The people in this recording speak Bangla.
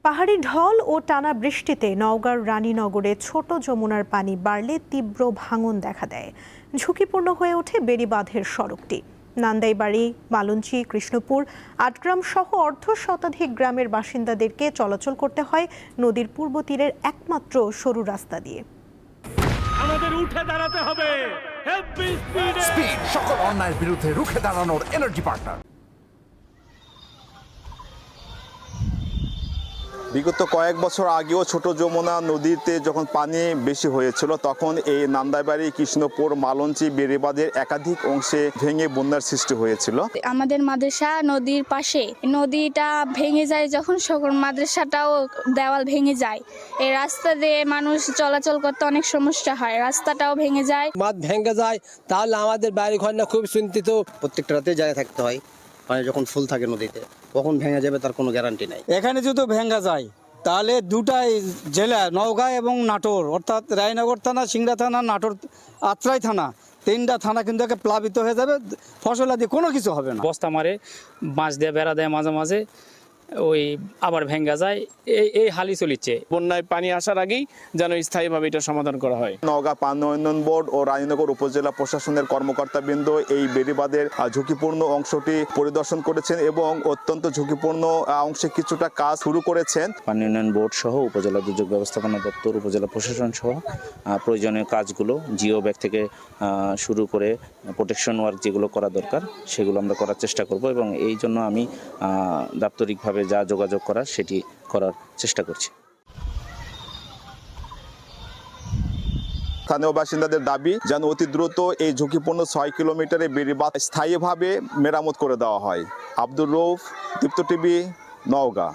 পাহাড়ি ঢল ও টানা বৃষ্টিতে নওগাঁর রানীনগরে ছোট যমুনার পানি বাড়লে তীব্র ভাঙন দেখা দেয়। ঝুঁকিপূর্ণ হয়ে ওঠে বেড়িবাঁধের সড়কটি। নান্দাইবাড়ি, মালঞ্চি, কৃষ্ণপুর, আটগ্রাম সহ অর্ধ শতাধিক গ্রামের বাসিন্দাদেরকে চলাচল করতে হয় নদীর পূর্ব তীরের একমাত্র সরু রাস্তা দিয়ে। আমাদের উঠে দাঁড়াতে হবে। স্পিড সকল অন্যায়ের বিরুদ্ধে রুখে দাঁড়ানোর এনার্জি পার্টনার। বিগত কয়েক বছর আগেও ছোট যমুনা নদীতে যখন পানি বেশি হয়েছিল তখন এই নান্দাইবাড়ি, কৃষ্ণপুর, মালঞ্চি, বেড়িবাঁধের একাধিক অংশে ভেঙে বন্যার সৃষ্টি হয়েছিল। আমাদের মাদ্রাসা নদীর পাশে, নদীটা ভেঙে যায় যখন সকল মাদ্রাসাটাও দেওয়াল ভেঙে যায়। এই রাস্তা দিয়ে মানুষ চলাচল করতে অনেক সমস্যা হয়, রাস্তাটাও ভেঙে যায়। বাঁধ ভেঙে যায় তাহলে আমাদের বাড়ি ঘর না খুব চিন্তিত। প্রত্যেকটা রাতে জায়গায় থাকতে হয়, মানে যখন ফুল থাকে নদীতে কখন ভেঙে যাবে তার কোনো গ্যারান্টি নাই। এখানে যদি ভেঙে যায় তাহলে দুটাই জেলা, নওগাঁ এবং নাটোর, অর্থাৎ রায়নগর থানা, সিংড়া থানা, নাটোর আত্রাই থানা, তিনটা থানা কিন্তু প্লাবিত হয়ে যাবে। ফসলাদি কোনো কিছু হবে না। বস্তা মারে, বাঁশ দিয়ে বেড়া দেয়, মাঝে মাঝে ওই আবার ভেঙে যায়। এই হালই চলিচ্ছে। বন্যায় পানি আসার আগেই যেন স্থায়ীভাবে এটা সমাধান করা হয়। নওগাঁ পানি উন্নয়ন বোর্ড ও রানীনগর উপজেলা প্রশাসনের কর্মকর্তাবৃন্দ এই বেড়িবাঁধের ঝুঁকিপূর্ণ অংশটি পরিদর্শন করেছেন এবং অত্যন্ত ঝুঁকিপূর্ণ অংশে কিছুটা কাজ শুরু করেছেন। পানি উন্নয়ন বোর্ড সহ উপজেলা দুর্যোগ ব্যবস্থাপনা দপ্তর, উপজেলা প্রশাসন সহ প্রয়োজনীয় কাজগুলো জিও ব্যাগ থেকে শুরু করে প্রোটেকশন ওয়ার্ক যেগুলো করা দরকার সেগুলো আমরা করার চেষ্টা করব এবং এই জন্য আমি দাপ্তরিকভাবে যা যোগাযোগ করার সেটি করার চেষ্টা করছি। স্থানীয় বাসিন্দাদের দাবি যেন অতি দ্রুত এই ঝুঁকিপূর্ণ 6 কিলোমিটারের বেড়িবাঁধ স্থায়ীভাবে মেরামত করে দেওয়া হয়। আব্দুর রৌফ, দীপ্ত টিভি, নওগাঁ।